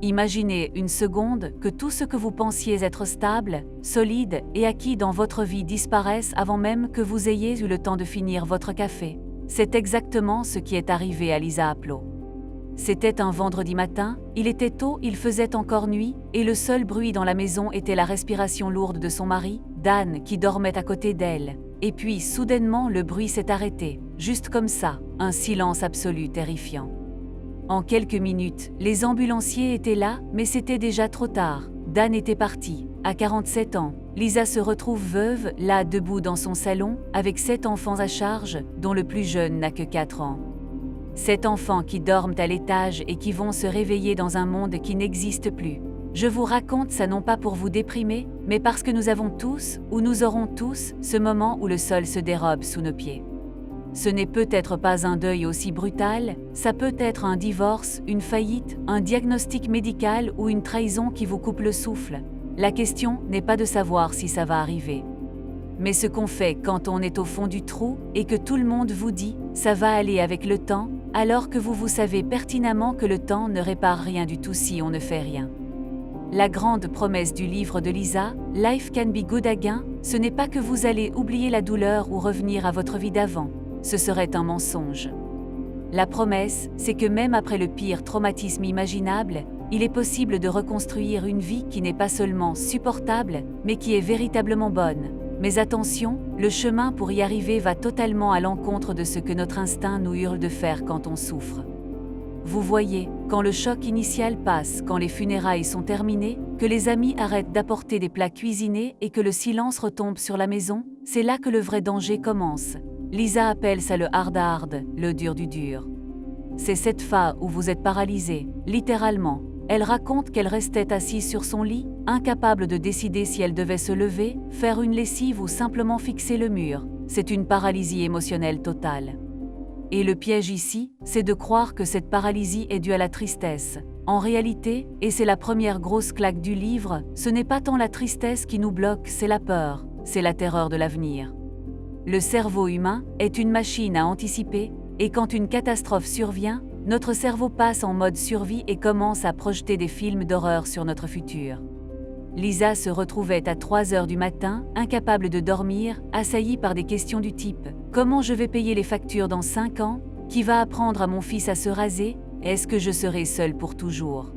Imaginez une seconde que tout ce que vous pensiez être stable, solide et acquis dans votre vie disparaisse avant même que vous ayez eu le temps de finir votre café. C'est exactement ce qui est arrivé à Lisa Aplo. C'était un vendredi matin, il était tôt, il faisait encore nuit, et le seul bruit dans la maison était la respiration lourde de son mari, Dan, qui dormait à côté d'elle. Et puis, soudainement, le bruit s'est arrêté, juste comme ça, un silence absolu terrifiant. En quelques minutes, les ambulanciers étaient là, mais c'était déjà trop tard. Dan était parti. À 47 ans, Lisa se retrouve veuve, là debout dans son salon, avec 7 enfants à charge, dont le plus jeune n'a que 4 ans. 7 enfants qui dorment à l'étage et qui vont se réveiller dans un monde qui n'existe plus. Je vous raconte ça non pas pour vous déprimer, mais parce que nous avons tous, ou nous aurons tous, ce moment où le sol se dérobe sous nos pieds. Ce n'est peut-être pas un deuil aussi brutal, ça peut être un divorce, une faillite, un diagnostic médical ou une trahison qui vous coupe le souffle. La question n'est pas de savoir si ça va arriver. Mais ce qu'on fait quand on est au fond du trou et que tout le monde vous dit « ça va aller avec le temps », alors que vous savez pertinemment que le temps ne répare rien du tout si on ne fait rien. La grande promesse du livre de Lisa, « Life can be good again », ce n'est pas que vous allez oublier la douleur ou revenir à votre vie d'avant. Ce serait un mensonge. La promesse, c'est que même après le pire traumatisme imaginable, il est possible de reconstruire une vie qui n'est pas seulement supportable, mais qui est véritablement bonne. Mais attention, le chemin pour y arriver va totalement à l'encontre de ce que notre instinct nous hurle de faire quand on souffre. Vous voyez, quand le choc initial passe, quand les funérailles sont terminées, que les amis arrêtent d'apporter des plats cuisinés et que le silence retombe sur la maison, c'est là que le vrai danger commence. Lisa appelle ça le hard, le dur du dur. C'est cette phase où vous êtes paralysé, littéralement. Elle raconte qu'elle restait assise sur son lit, incapable de décider si elle devait se lever, faire une lessive ou simplement fixer le mur. C'est une paralysie émotionnelle totale. Et le piège ici, c'est de croire que cette paralysie est due à la tristesse. En réalité, et c'est la première grosse claque du livre, ce n'est pas tant la tristesse qui nous bloque, c'est la peur, c'est la terreur de l'avenir. Le cerveau humain est une machine à anticiper, et quand une catastrophe survient, notre cerveau passe en mode survie et commence à projeter des films d'horreur sur notre futur. Lisa se retrouvait à 3 heures du matin, incapable de dormir, assaillie par des questions du type « Comment je vais payer les factures dans 5 ans ? Qui va apprendre à mon fils à se raser ? Est-ce que je serai seule pour toujours ?»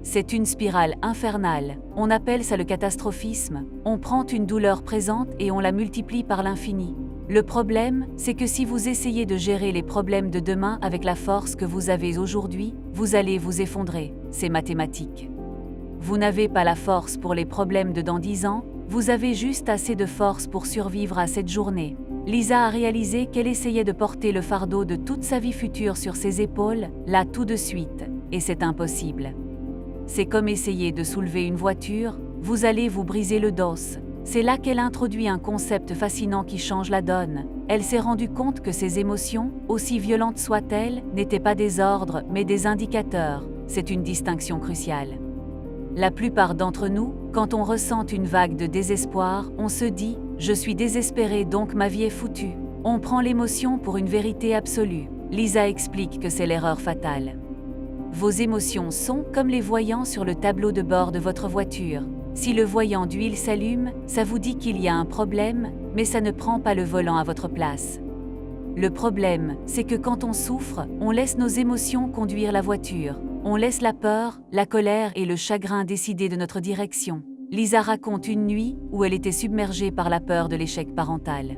C'est une spirale infernale, on appelle ça le catastrophisme, on prend une douleur présente et on la multiplie par l'infini. Le problème, c'est que si vous essayez de gérer les problèmes de demain avec la force que vous avez aujourd'hui, vous allez vous effondrer, c'est mathématique. Vous n'avez pas la force pour les problèmes de dans 10 ans, vous avez juste assez de force pour survivre à cette journée. Lisa a réalisé qu'elle essayait de porter le fardeau de toute sa vie future sur ses épaules, là tout de suite, et c'est impossible. C'est comme essayer de soulever une voiture, vous allez vous briser le dos. C'est là qu'elle introduit un concept fascinant qui change la donne. Elle s'est rendue compte que ses émotions, aussi violentes soient-elles, n'étaient pas des ordres, mais des indicateurs. C'est une distinction cruciale. La plupart d'entre nous, quand on ressent une vague de désespoir, on se dit « je suis désespéré donc ma vie est foutue ». On prend l'émotion pour une vérité absolue. Lisa explique que c'est l'erreur fatale. Vos émotions sont comme les voyants sur le tableau de bord de votre voiture. Si le voyant d'huile s'allume, ça vous dit qu'il y a un problème, mais ça ne prend pas le volant à votre place. Le problème, c'est que quand on souffre, on laisse nos émotions conduire la voiture. On laisse la peur, la colère et le chagrin décider de notre direction. Lisa raconte une nuit où elle était submergée par la peur de l'échec parental.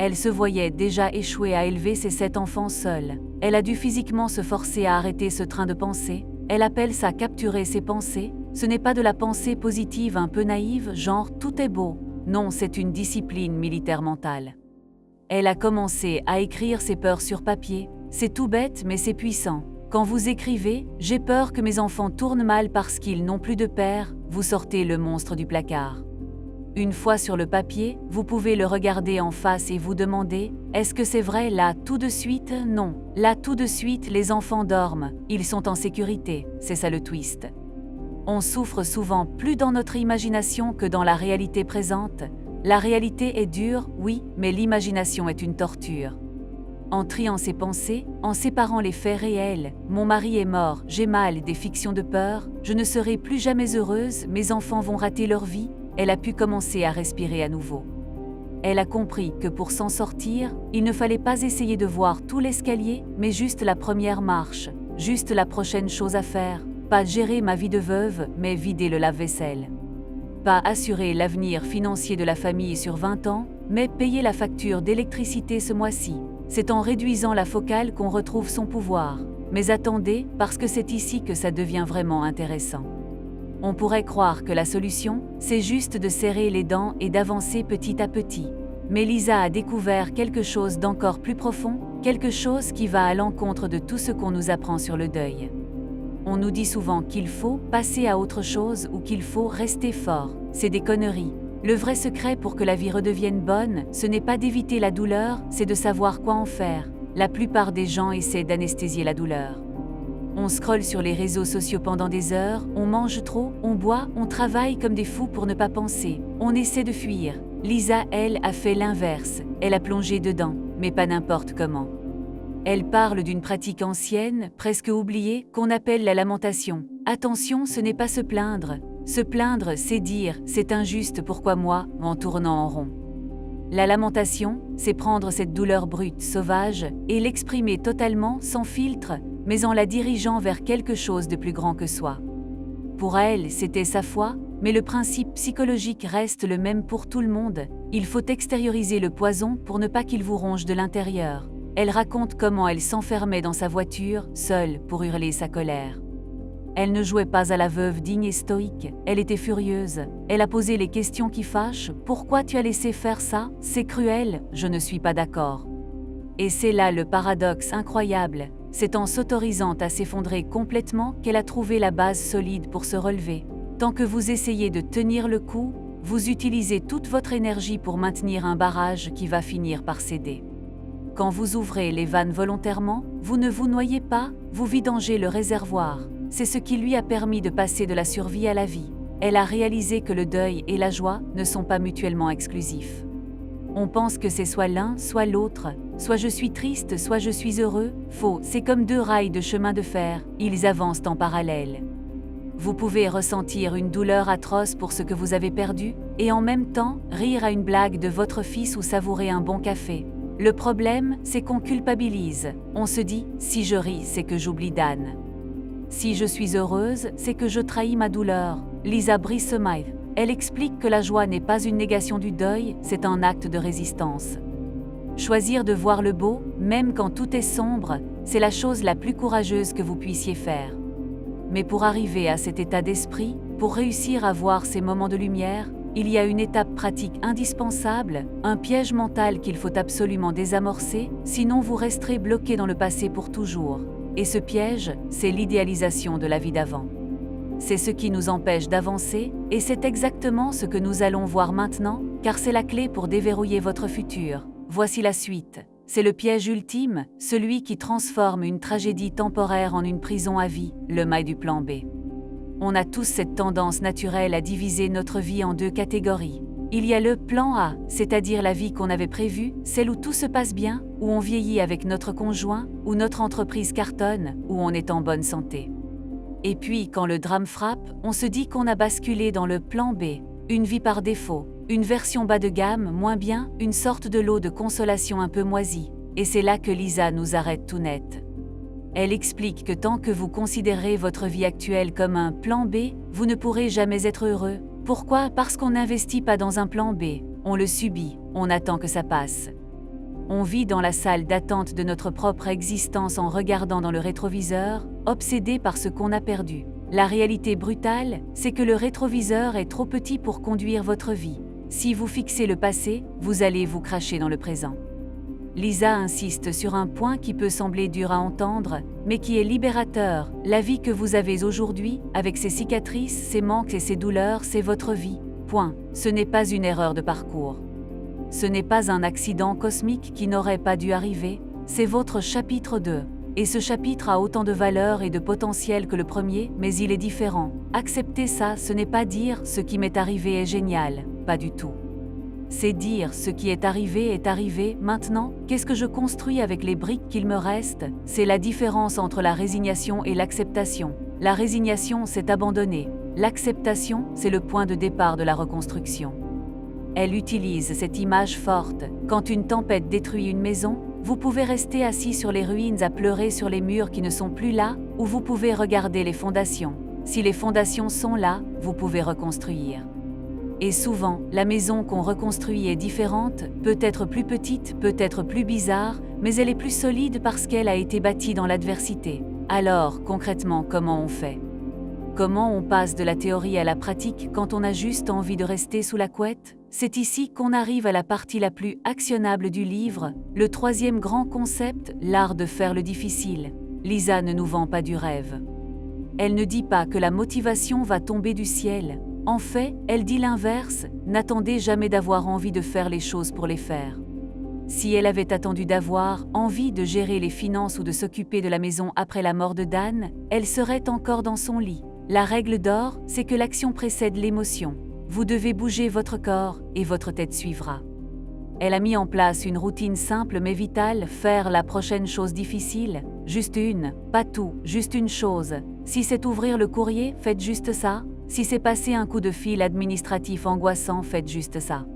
Elle se voyait déjà échouer à élever ses 7 enfants seule. Elle a dû physiquement se forcer à arrêter ce train de pensée. Elle appelle ça capturer ses pensées. Ce n'est pas de la pensée positive un peu naïve, genre « tout est beau ». Non, c'est une discipline militaire mentale. Elle a commencé à écrire ses peurs sur papier. C'est tout bête, mais c'est puissant. Quand vous écrivez « J'ai peur que mes enfants tournent mal parce qu'ils n'ont plus de père », vous sortez le monstre du placard. Une fois sur le papier, vous pouvez le regarder en face et vous demander « Est-ce que c'est vrai là tout de suite ?» Non. Là tout de suite, les enfants dorment. Ils sont en sécurité. C'est ça le twist. On souffre souvent plus dans notre imagination que dans la réalité présente. La réalité est dure, oui, mais l'imagination est une torture. en triant ses pensées, en séparant les faits réels. Mon mari est mort, j'ai mal, des fictions de peur, je ne serai plus jamais heureuse, mes enfants vont rater leur vie. Elle a pu commencer à respirer à nouveau. Elle a compris que pour s'en sortir, il ne fallait pas essayer de voir tout l'escalier, mais juste la première marche, juste la prochaine chose à faire. Pas gérer ma vie de veuve, mais vider le lave-vaisselle. Pas assurer l'avenir financier de la famille sur 20 ans, mais payer la facture d'électricité ce mois-ci. C'est en réduisant la focale qu'on retrouve son pouvoir. Mais attendez, parce que c'est ici que ça devient vraiment intéressant. On pourrait croire que la solution, c'est juste de serrer les dents et d'avancer petit à petit. Mais Lisa a découvert quelque chose d'encore plus profond, quelque chose qui va à l'encontre de tout ce qu'on nous apprend sur le deuil. On nous dit souvent qu'il faut passer à autre chose ou qu'il faut rester fort. C'est des conneries. Le vrai secret pour que la vie redevienne bonne, ce n'est pas d'éviter la douleur, c'est de savoir quoi en faire. La plupart des gens essaient d'anesthésier la douleur. On scrolle sur les réseaux sociaux pendant des heures, on mange trop, on boit, on travaille comme des fous pour ne pas penser. On essaie de fuir. Lisa, elle, a fait l'inverse. Elle a plongé dedans, mais pas n'importe comment. Elle parle d'une pratique ancienne, presque oubliée, qu'on appelle la lamentation. Attention, ce n'est pas se plaindre. Se plaindre, c'est dire « c'est injuste, pourquoi moi ?» en tournant en rond. La lamentation, c'est prendre cette douleur brute, sauvage, et l'exprimer totalement, sans filtre, mais en la dirigeant vers quelque chose de plus grand que soi. Pour elle, c'était sa foi, mais le principe psychologique reste le même pour tout le monde. Il faut extérioriser le poison pour ne pas qu'il vous ronge de l'intérieur. Elle raconte comment elle s'enfermait dans sa voiture, seule, pour hurler sa colère. Elle ne jouait pas à la veuve digne et stoïque, elle était furieuse. Elle a posé les questions qui fâchent. « Pourquoi tu as laissé faire ça? C'est cruel, je ne suis pas d'accord. » Et c'est là le paradoxe incroyable. C'est en s'autorisant à s'effondrer complètement qu'elle a trouvé la base solide pour se relever. Tant que vous essayez de tenir le coup, vous utilisez toute votre énergie pour maintenir un barrage qui va finir par céder. Quand vous ouvrez les vannes volontairement, vous ne vous noyez pas, vous vidangez le réservoir. C'est ce qui lui a permis de passer de la survie à la vie. Elle a réalisé que le deuil et la joie ne sont pas mutuellement exclusifs. On pense que c'est soit l'un, soit l'autre, soit je suis triste, soit je suis heureux. Faux, c'est comme deux rails de chemin de fer, ils avancent en parallèle. Vous pouvez ressentir une douleur atroce pour ce que vous avez perdu, et en même temps, rire à une blague de votre fils ou savourer un bon café. Le problème, c'est qu'on culpabilise. On se dit, si je ris, c'est que j'oublie Dan. Si je suis heureuse, c'est que je trahis ma douleur. Lisa Brisemaille. Elle explique que la joie n'est pas une négation du deuil, c'est un acte de résistance. Choisir de voir le beau, même quand tout est sombre, c'est la chose la plus courageuse que vous puissiez faire. Mais pour arriver à cet état d'esprit, pour réussir à voir ces moments de lumière, il y a une étape pratique indispensable, un piège mental qu'il faut absolument désamorcer, sinon vous resterez bloqué dans le passé pour toujours. Et ce piège, c'est l'idéalisation de la vie d'avant. C'est ce qui nous empêche d'avancer, et c'est exactement ce que nous allons voir maintenant, car c'est la clé pour déverrouiller votre futur. Voici la suite. C'est le piège ultime, celui qui transforme une tragédie temporaire en une prison à vie, le mail du plan B. On a tous cette tendance naturelle à diviser notre vie en deux catégories. Il y a le plan A, c'est-à-dire la vie qu'on avait prévue, celle où tout se passe bien, où on vieillit avec notre conjoint, où notre entreprise cartonne, où on est en bonne santé. Et puis, quand le drame frappe, on se dit qu'on a basculé dans le plan B, une vie par défaut, une version bas de gamme, moins bien, une sorte de lot de consolation un peu moisi. Et c'est là que Lisa nous arrête tout net. Elle explique que tant que vous considérez votre vie actuelle comme un plan B, vous ne pourrez jamais être heureux. Pourquoi? Parce qu'on n'investit pas dans un plan B, on le subit, on attend que ça passe. On vit dans la salle d'attente de notre propre existence en regardant dans le rétroviseur, obsédé par ce qu'on a perdu. La réalité brutale, c'est que le rétroviseur est trop petit pour conduire votre vie. Si vous fixez le passé, vous allez vous cracher dans le présent. Lisa insiste sur un point qui peut sembler dur à entendre, mais qui est libérateur. La vie que vous avez aujourd'hui, avec ses cicatrices, ses manques et ses douleurs, c'est votre vie. Point. Ce n'est pas une erreur de parcours. Ce n'est pas un accident cosmique qui n'aurait pas dû arriver, c'est votre chapitre 2. Et ce chapitre a autant de valeur et de potentiel que le premier, mais il est différent. Accepter ça, ce n'est pas dire « ce qui m'est arrivé est génial », pas du tout. c'est dire ce qui est arrivé, maintenant, qu'est-ce que je construis avec les briques qu'il me reste? C'est la différence entre la résignation et l'acceptation. La résignation, c'est abandonner. L'acceptation, c'est le point de départ de la reconstruction. Elle utilise cette image forte. Quand une tempête détruit une maison, vous pouvez rester assis sur les ruines à pleurer sur les murs qui ne sont plus là, ou vous pouvez regarder les fondations. Si les fondations sont là, vous pouvez reconstruire. Et souvent, la maison qu'on reconstruit est différente, peut être plus petite, peut être plus bizarre, mais elle est plus solide parce qu'elle a été bâtie dans l'adversité. Alors, concrètement, comment on fait? Comment on passe de la théorie à la pratique quand on a juste envie de rester sous la couette? C'est ici qu'on arrive à la partie la plus actionnable du livre, le troisième grand concept, l'art de faire le difficile. Lisa ne nous vend pas du rêve. Elle ne dit pas que la motivation va tomber du ciel. En fait, elle dit l'inverse, n'attendez jamais d'avoir envie de faire les choses pour les faire. Si elle avait attendu d'avoir envie de gérer les finances ou de s'occuper de la maison après la mort de Dan, elle serait encore dans son lit. La règle d'or, c'est que l'action précède l'émotion. Vous devez bouger votre corps et votre tête suivra. Elle a mis en place une routine simple mais vitale, faire la prochaine chose difficile, juste une, pas tout, juste une chose. Si c'est ouvrir le courrier, faites juste ça. Si c'est passer un coup de fil administratif angoissant, faites juste ça.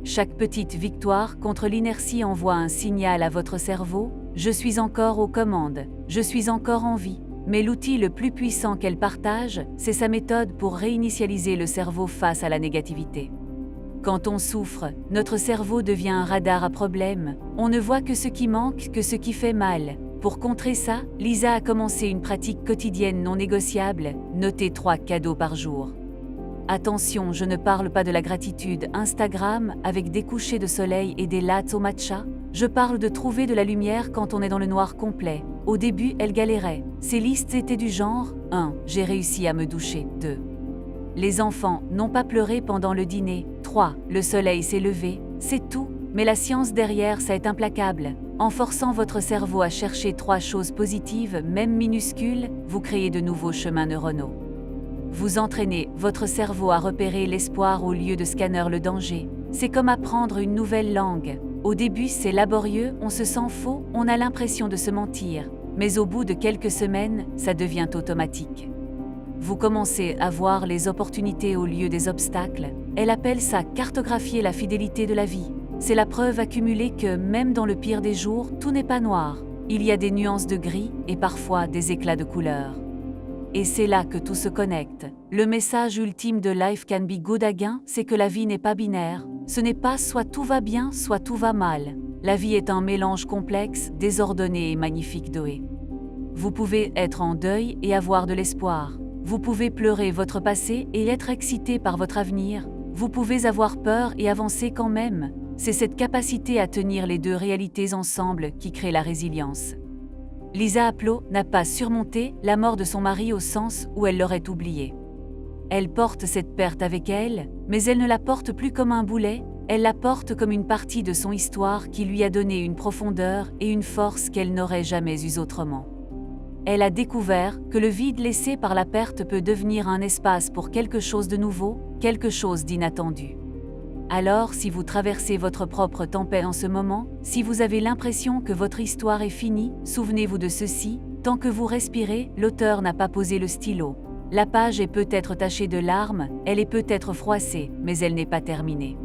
Chaque petite victoire contre l'inertie envoie un signal à votre cerveau, je suis encore aux commandes, je suis encore en vie. Mais l'outil le plus puissant qu'elle partage, c'est sa méthode pour réinitialiser le cerveau face à la négativité. Quand on souffre, notre cerveau devient un radar à problèmes. On ne voit que ce qui manque, que ce qui fait mal. Pour contrer ça, Lisa a commencé une pratique quotidienne non négociable, noter 3 cadeaux par jour. Attention, je ne parle pas de la gratitude Instagram avec des couchers de soleil et des lattes au matcha. Je parle de trouver de la lumière quand on est dans le noir complet. Au début, elle galérait. Ses listes étaient du genre 1. J'ai réussi à me doucher. 2. Les enfants n'ont pas pleuré pendant le dîner. 3. Le soleil s'est levé. C'est tout. Mais la science derrière, ça est implacable. En forçant votre cerveau à chercher 3 choses positives, même minuscules, vous créez de nouveaux chemins neuronaux. Vous entraînez votre cerveau à repérer l'espoir au lieu de scanner le danger. C'est comme apprendre une nouvelle langue. Au début, c'est laborieux, on se sent faux, on a l'impression de se mentir. Mais au bout de quelques semaines, ça devient automatique. Vous commencez à voir les opportunités au lieu des obstacles. Elle appelle ça cartographier la fidélité de la vie. C'est la preuve accumulée que, même dans le pire des jours, tout n'est pas noir. Il y a des nuances de gris et parfois des éclats de couleurs. Et c'est là que tout se connecte. Le message ultime de Life Can Be Good Again, c'est que la vie n'est pas binaire. Ce n'est pas soit tout va bien, soit tout va mal. La vie est un mélange complexe, désordonné et magnifique d'Oé. Vous pouvez être en deuil et avoir de l'espoir. Vous pouvez pleurer votre passé et être excité par votre avenir. Vous pouvez avoir peur et avancer quand même. C'est cette capacité à tenir les deux réalités ensemble qui crée la résilience. Lisa Aplo n'a pas surmonté la mort de son mari au sens où elle l'aurait oublié. Elle porte cette perte avec elle, mais elle ne la porte plus comme un boulet, elle la porte comme une partie de son histoire qui lui a donné une profondeur et une force qu'elle n'aurait jamais eue autrement. Elle a découvert que le vide laissé par la perte peut devenir un espace pour quelque chose de nouveau, quelque chose d'inattendu. Alors, si vous traversez votre propre tempête en ce moment, si vous avez l'impression que votre histoire est finie, souvenez-vous de ceci, tant que vous respirez, l'auteur n'a pas posé le stylo. La page est peut-être tachée de larmes, elle est peut-être froissée, mais elle n'est pas terminée.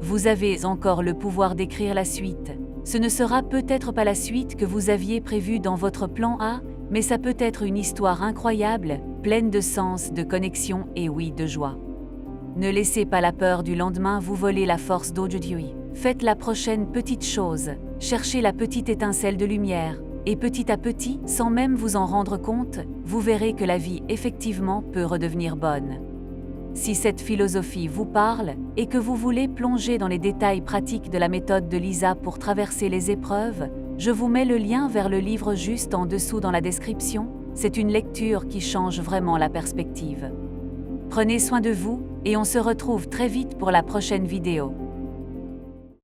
Vous avez encore le pouvoir d'écrire la suite. Ce ne sera peut-être pas la suite que vous aviez prévue dans votre plan A, mais ça peut être une histoire incroyable, pleine de sens, de connexion et oui, de joie. Ne laissez pas la peur du lendemain vous voler la force d'aujourd'hui. Faites la prochaine petite chose. Cherchez la petite étincelle de lumière. Et petit à petit, sans même vous en rendre compte, vous verrez que la vie effectivement peut redevenir bonne. Si cette philosophie vous parle et que vous voulez plonger dans les détails pratiques de la méthode de Lisa pour traverser les épreuves, je vous mets le lien vers le livre juste en dessous dans la description. C'est une lecture qui change vraiment la perspective. Prenez soin de vous et on se retrouve très vite pour la prochaine vidéo.